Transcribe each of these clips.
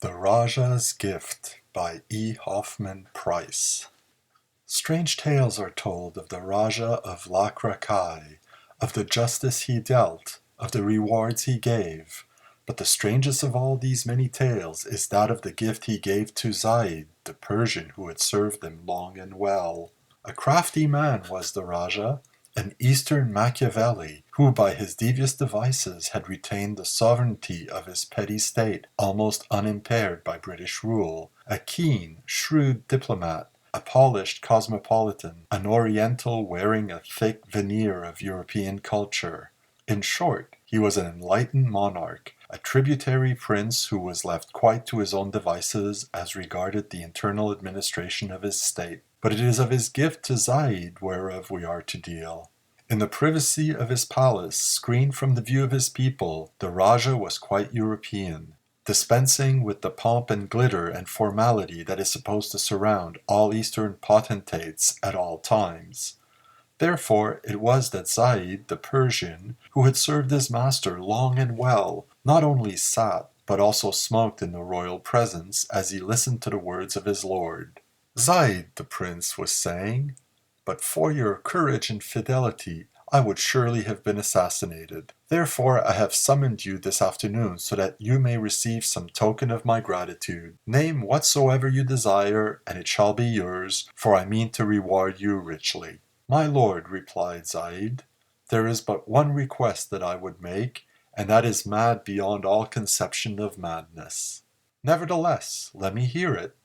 The Rajah's Gift by Hoffmann Price. Strange tales are told of the Rajah of Lovecraft, of the justice he dealt, of the rewards he gave. But the strangest of all these many tales is that of the gift he gave to Zaid, the Persian who had served him long and well. A crafty man was the Rajah, an Eastern Machiavelli, who by his devious devices had retained the sovereignty of his petty state almost unimpaired by British rule, a keen, shrewd diplomat, a polished cosmopolitan, an Oriental wearing a thick veneer of European culture. In short, he was an enlightened monarch, a tributary prince who was left quite to his own devices as regarded the internal administration of his state. But it is of his gift to Zaid whereof we are to deal. In the privacy of his palace, screened from the view of his people, the Rajah was quite European, dispensing with the pomp and glitter and formality that is supposed to surround all Eastern potentates at all times. Therefore it was that Zaid, the Persian, who had served his master long and well, not only sat, but also smoked in the royal presence as he listened to the words of his lord. "Zaid," the prince was saying, "but for your courage and fidelity, I would surely have been assassinated. Therefore I have summoned you this afternoon so that you may receive some token of my gratitude. Name whatsoever you desire, and it shall be yours, for I mean to reward you richly." "My lord," replied Zaid, "there is but one request that I would make, and that is mad beyond all conception of madness." "Nevertheless, let me hear it.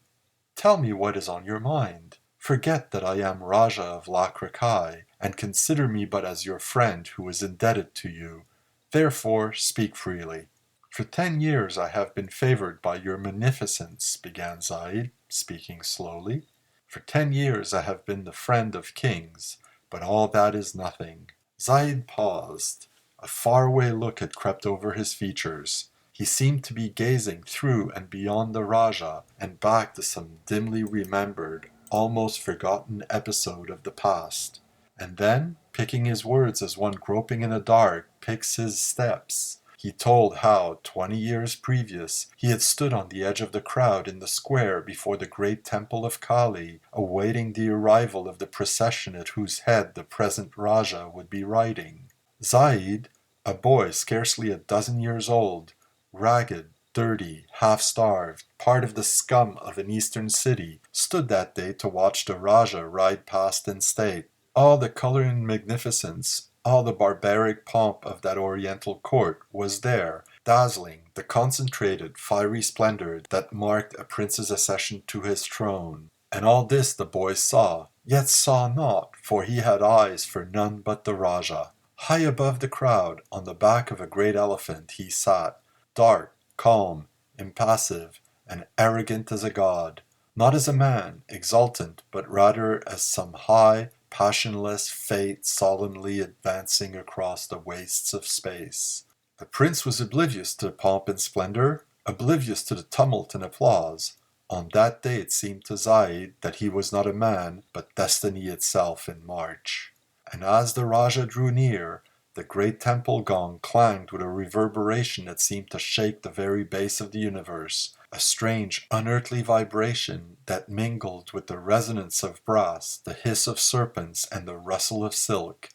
Tell me what is on your mind. Forget that I am Rajah of Lovecraft, and consider me but as your friend who is indebted to you. Therefore speak freely." "For 10 years I have been favored by your munificence," began Zaid, speaking slowly. "For 10 years I have been the friend of kings, but all that is nothing." Zaid paused. A faraway look had crept over his features. He seemed to be gazing through and beyond the Rajah, and back to some dimly remembered, almost forgotten episode of the past. And then, picking his words as one groping in the dark picks his steps, he told how, 20 years previous, he had stood on the edge of the crowd in the square before the great temple of Kali, awaiting the arrival of the procession at whose head the present Rajah would be riding. Zaid, a boy scarcely a dozen years old, ragged, dirty, half-starved, part of the scum of an eastern city, stood that day to watch the Rajah ride past in state. All the color and magnificence, all the barbaric pomp of that oriental court was there, dazzling, the concentrated, fiery splendor that marked a prince's accession to his throne. And all this the boy saw, yet saw not, for he had eyes for none but the Rajah. High above the crowd, on the back of a great elephant, he sat, dark, calm, impassive, and arrogant as a god, not as a man, exultant, but rather as some high, passionless fate solemnly advancing across the wastes of space. The prince was oblivious to the pomp and splendor, oblivious to the tumult and applause. On that day it seemed to Zaid that he was not a man, but destiny itself in march. And as the Rajah drew near, the great temple gong clanged with a reverberation that seemed to shake the very base of the universe, a strange, unearthly vibration that mingled with the resonance of brass, the hiss of serpents, and the rustle of silk,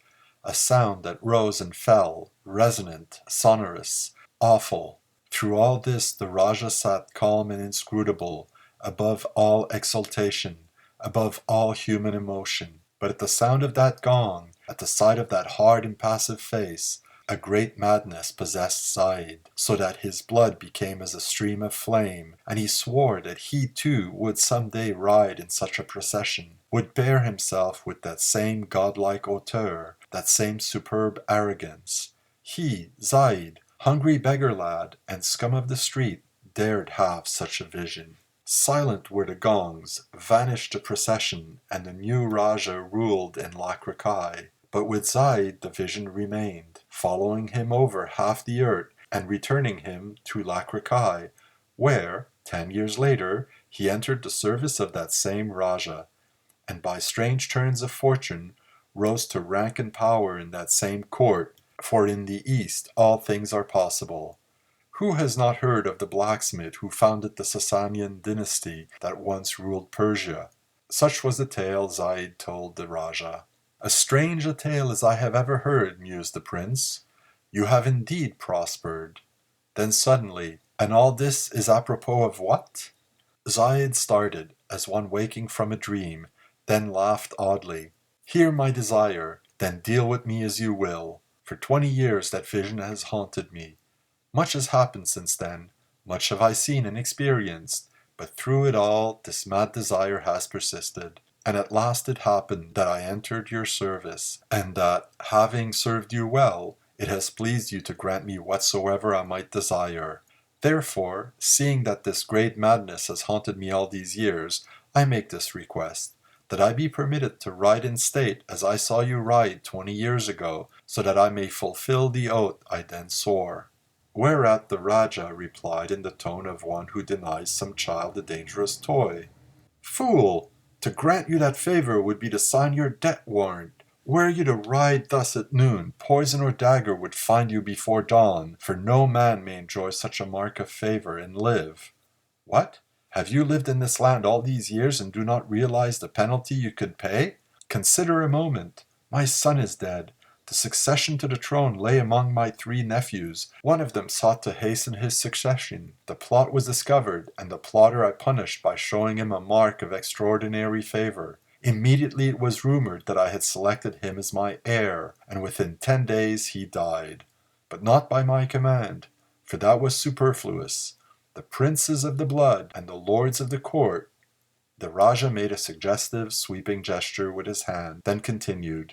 a sound that rose and fell, resonant, sonorous, awful. Through all this the Rajah sat calm and inscrutable, above all exultation, above all human emotion. But at the sound of that gong, at the sight of that hard, impassive face, a great madness possessed Zaid, so that his blood became as a stream of flame, and he swore that he too would some day ride in such a procession, would bear himself with that same godlike hauteur, that same superb arrogance. He, Zaid, hungry beggar lad, and scum of the street, dared have such a vision. Silent were the gongs, vanished the procession, and the new Rajah ruled in Lovecraft. But with Zaid the vision remained, following him over half the earth, and returning him to Lovecraft, where, 10 years later, he entered the service of that same Rajah, and by strange turns of fortune rose to rank and power in that same court, for in the East all things are possible. Who has not heard of the blacksmith who founded the Sasanian dynasty that once ruled Persia? Such was the tale Zaid told the Rajah. As strange a tale as I have ever heard, mused the prince. You have indeed prospered. Then suddenly, and all this is apropos of what? Zaid started, as one waking from a dream, then laughed oddly. Hear my desire, then deal with me as you will. For 20 years that vision has haunted me. Much has happened since then, much have I seen and experienced, but through it all this mad desire has persisted. And at last it happened that I entered your service, and that, having served you well, it has pleased you to grant me whatsoever I might desire. Therefore, seeing that this great madness has haunted me all these years, I make this request, that I be permitted to ride in state as I saw you ride 20 years ago, so that I may fulfill the oath I then swore. Whereat the Rajah replied in the tone of one who denies some child a dangerous toy. Fool! To grant you that favor would be to sign your debt warrant. Were you to ride thus at noon, poison or dagger would find you before dawn, for no man may enjoy such a mark of favor and live. What? Have you lived in this land all these years and do not realize the penalty you could pay? Consider a moment. My son is dead. The succession to the throne lay among my 3 nephews. One of them sought to hasten his succession. The plot was discovered, and the plotter I punished by showing him a mark of extraordinary favor. Immediately it was rumored that I had selected him as my heir, and within 10 days he died. But not by my command, for that was superfluous. The princes of the blood and the lords of the court. The Rajah made a suggestive, sweeping gesture with his hand, then continued.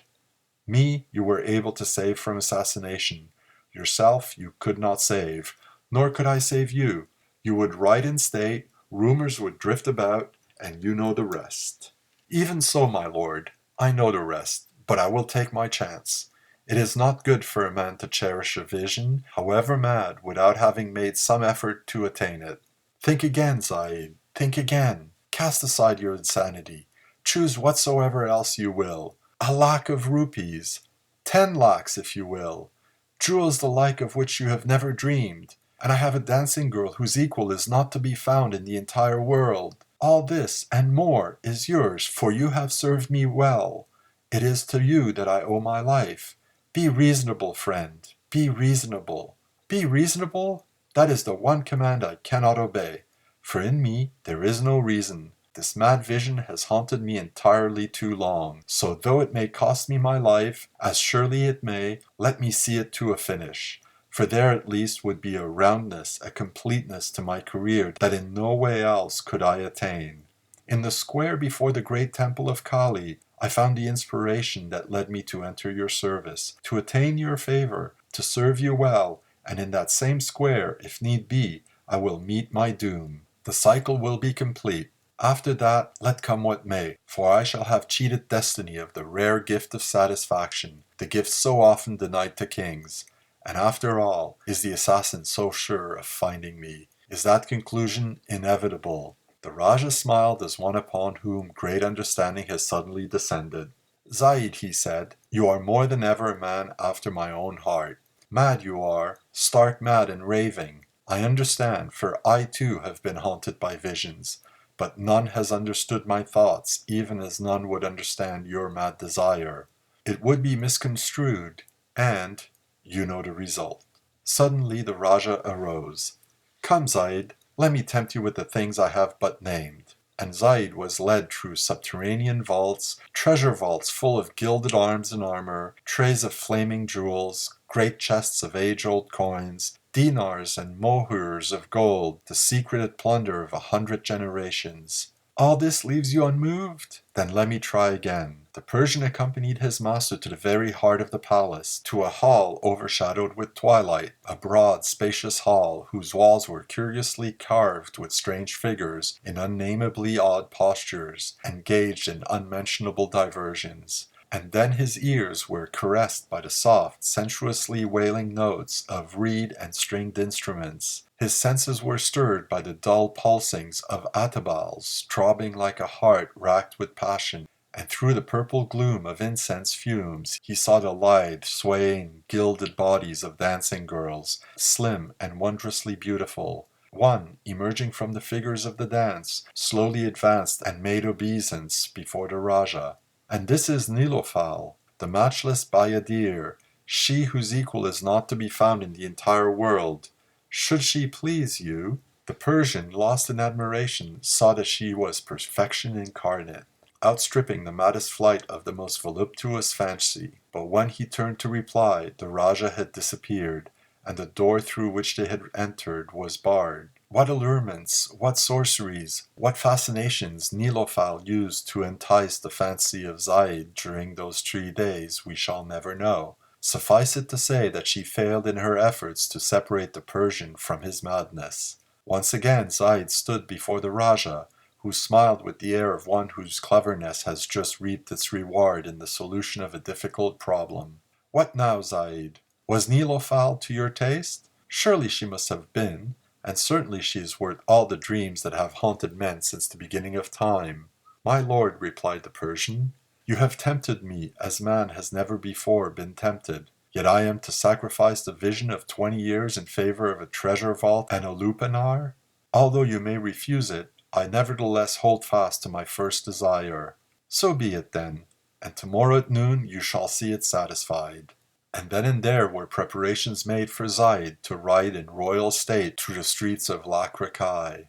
Me you were able to save from assassination. Yourself you could not save, nor could I save you. You would ride in state, rumors would drift about, and you know the rest. Even so, my lord, I know the rest, but I will take my chance. It is not good for a man to cherish a vision, however mad, without having made some effort to attain it. Think again, Zaid, think again. Cast aside your insanity. Choose whatsoever else you will. 1,00,000 of rupees, 10 lakhs if you will, jewels the like of which you have never dreamed, and I have a dancing girl whose equal is not to be found in the entire world. All this and more is yours, for you have served me well. It is to you that I owe my life. Be reasonable, friend, be reasonable. Be reasonable? That is the one command I cannot obey, for in me there is no reason. This mad vision has haunted me entirely too long, so though it may cost me my life, as surely it may, let me see it to a finish. For there at least would be a roundness, a completeness to my career that in no way else could I attain. In the square before the great temple of Kali, I found the inspiration that led me to enter your service, to attain your favor, to serve you well, and in that same square, if need be, I will meet my doom. The cycle will be complete. After that, let come what may, for I shall have cheated destiny of the rare gift of satisfaction, the gift so often denied to kings. And after all, is the assassin so sure of finding me? Is that conclusion inevitable? The Rajah smiled as one upon whom great understanding has suddenly descended. Zaid, he said, you are more than ever a man after my own heart. Mad you are, stark mad and raving. I understand, for I too have been haunted by visions. But none has understood my thoughts, even as none would understand your mad desire. It would be misconstrued, and you know the result. Suddenly the Rajah arose. Come, Zaid, let me tempt you with the things I have but named. And Zaid was led through subterranean vaults, treasure vaults full of gilded arms and armor, trays of flaming jewels, great chests of age-old coins, dinars and mohurs of gold, the secreted plunder of 100 generations. All this leaves you unmoved? Then let me try again. The Persian accompanied his master to the very heart of the palace, to a hall overshadowed with twilight, a broad, spacious hall, whose walls were curiously carved with strange figures in unnamably odd postures, engaged in unmentionable diversions. And then his ears were caressed by the soft, sensuously wailing notes of reed and stringed instruments. His senses were stirred by the dull pulsings of atabals, throbbing like a heart racked with passion. and through the purple gloom of incense fumes he saw the lithe, swaying, gilded bodies of dancing girls, slim and wondrously beautiful. One, emerging from the figures of the dance, slowly advanced and made obeisance before the Rajah. And this is Nilofal, the matchless Bayadir, she whose equal is not to be found in the entire world. Should she please you? The Persian, lost in admiration, saw that she was perfection incarnate, outstripping the maddest flight of the most voluptuous fancy. But when he turned to reply, the Rajah had disappeared, and the door through which they had entered was barred. What allurements, what sorceries, what fascinations Nilofal used to entice the fancy of Zaid during those 3 days, we shall never know. Suffice it to say that she failed in her efforts to separate the Persian from his madness. Once again Zaid stood before the Rajah, who smiled with the air of one whose cleverness has just reaped its reward in the solution of a difficult problem. What now, Zaid? Was Nilofal to your taste? Surely she must have been, and certainly she is worth all the dreams that have haunted men since the beginning of time. My lord, replied the Persian, you have tempted me as man has never before been tempted. Yet I am to sacrifice the vision of 20 years in favor of a treasure vault and a lupanar? Although you may refuse it, I nevertheless hold fast to my first desire. So be it then, and tomorrow at noon you shall see it satisfied. And then and there were preparations made for Zaid to ride in royal state through the streets of Lakrakai.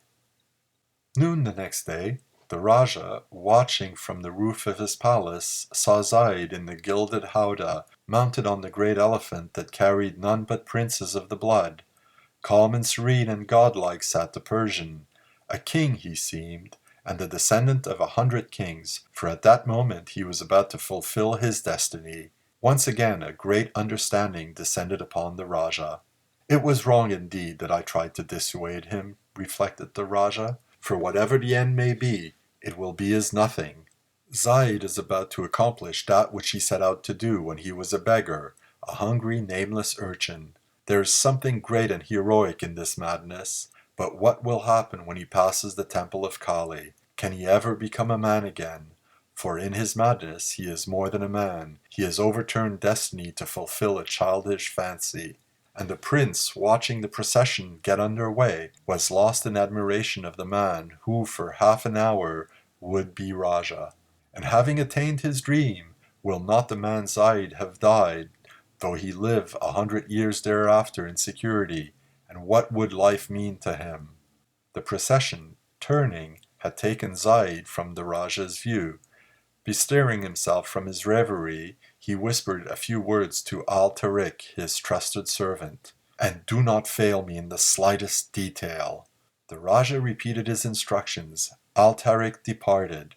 Noon the next day, the Rajah, watching from the roof of his palace, saw Zaid in the gilded howdah, mounted on the great elephant that carried none but princes of the blood. Calm and serene and godlike sat the Persian. A king he seemed, and the descendant of 100 kings, for at that moment he was about to fulfill his destiny. Once again a great understanding descended upon the Rajah. It was wrong indeed that I tried to dissuade him, reflected the Rajah, for whatever the end may be, it will be as nothing. Zaid is about to accomplish that which he set out to do when he was a beggar, a hungry, nameless urchin. There is something great and heroic in this madness, but what will happen when he passes the temple of Kali? Can he ever become a man again? For in his madness he is more than a man. He has overturned destiny to fulfill a childish fancy. And the prince, watching the procession get under way, was lost in admiration of the man who for half an hour would be Rajah. And having attained his dream, will not the man Zaid have died, though he live 100 years thereafter in security? And what would life mean to him? The procession, turning, had taken Zaid from the Rajah's view. Bestirring himself from his reverie, he whispered a few words to Al-Tariq, his trusted servant. And do not fail me in the slightest detail. The Rajah repeated his instructions. Al-Tariq departed,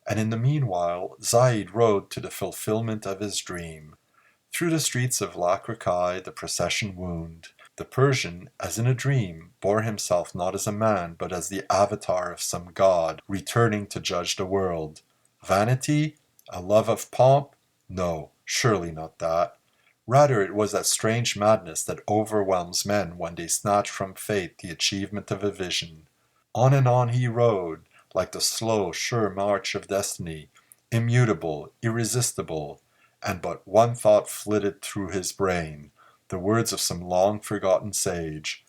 and in the meanwhile Zaid rode to the fulfillment of his dream. Through the streets of Lakrakai the procession wound. The Persian, as in a dream, bore himself not as a man, but as the avatar of some god, returning to judge the world. Vanity? A love of pomp? No, surely not that. Rather it was that strange madness that overwhelms men when they snatch from fate the achievement of a vision. On and on he rode, like the slow, sure march of destiny, immutable, irresistible, and but one thought flitted through his brain, the words of some long-forgotten sage.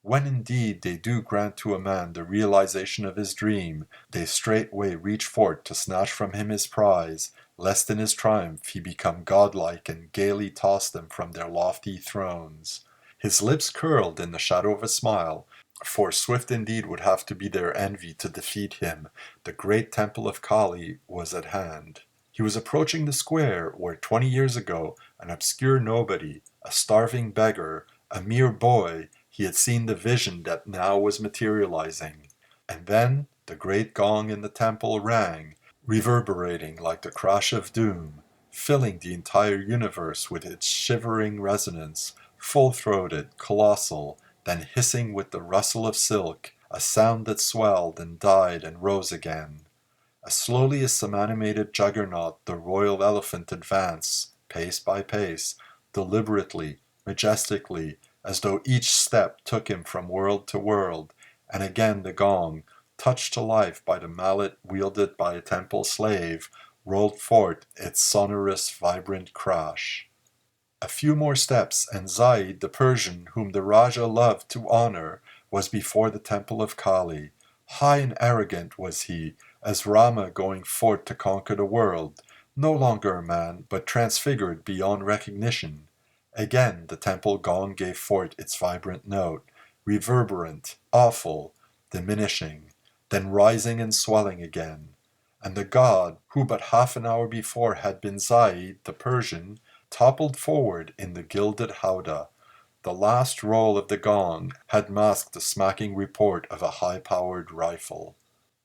When indeed they do grant to a man the realization of his dream, they straightway reach forth to snatch from him his prize, lest in his triumph he become godlike and gaily toss them from their lofty thrones. His lips curled in the shadow of a smile, for swift indeed would have to be their envy to defeat him. The great temple of Kali was at hand. He was approaching the square where 20 years ago an obscure nobody, a starving beggar, a mere boy, he had seen the vision that now was materializing. And then the great gong in the temple rang, reverberating like the crash of doom, filling the entire universe with its shivering resonance, full-throated, colossal, then hissing with the rustle of silk, a sound that swelled and died and rose again. As slowly as some animated juggernaut the royal elephant advanced, pace by pace, deliberately, majestically, as though each step took him from world to world, and again the gong, touched to life by the mallet wielded by a temple slave, rolled forth its sonorous, vibrant crash. A few more steps, and Zaid, the Persian whom the Rajah loved to honor, was before the temple of Kali. High and arrogant was he, as Rama going forth to conquer the world, no longer a man, but transfigured beyond recognition. Again the temple gong gave forth its vibrant note, reverberant, awful, diminishing, then rising and swelling again. And the god, who but half an hour before had been Zaid, the Persian, toppled forward in the gilded howdah. The last roll of the gong had masked the smacking report of a high-powered rifle.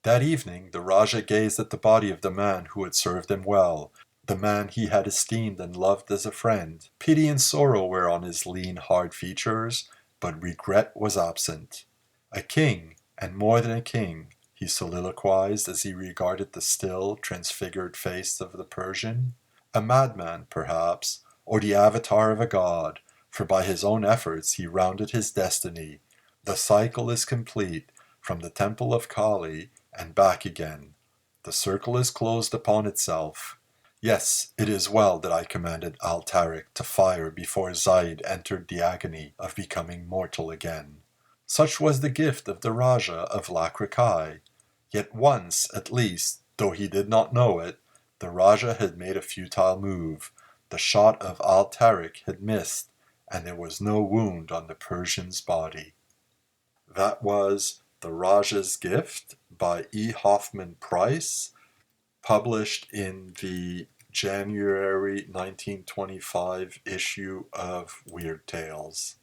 That evening the Rajah gazed at the body of the man who had served him well, the man he had esteemed and loved as a friend. Pity and sorrow were on his lean, hard features, but regret was absent. A king, and more than a king, he soliloquized as he regarded the still, transfigured face of the Persian. A madman, perhaps, or the avatar of a god, for by his own efforts he rounded his destiny. The cycle is complete, from the temple of Kali and back again. The circle is closed upon itself. Yes, it is well that I commanded Al-Tariq to fire before Zaid entered the agony of becoming mortal again. Such was the gift of the Rajah of Lakrakai. Yet once, at least, though he did not know it, the Rajah had made a futile move. The shot of Al-Tariq had missed, and there was no wound on the Persian's body. That was The Rajah's Gift by E. Hoffmann Price, published in the January 1925 issue of Weird Tales.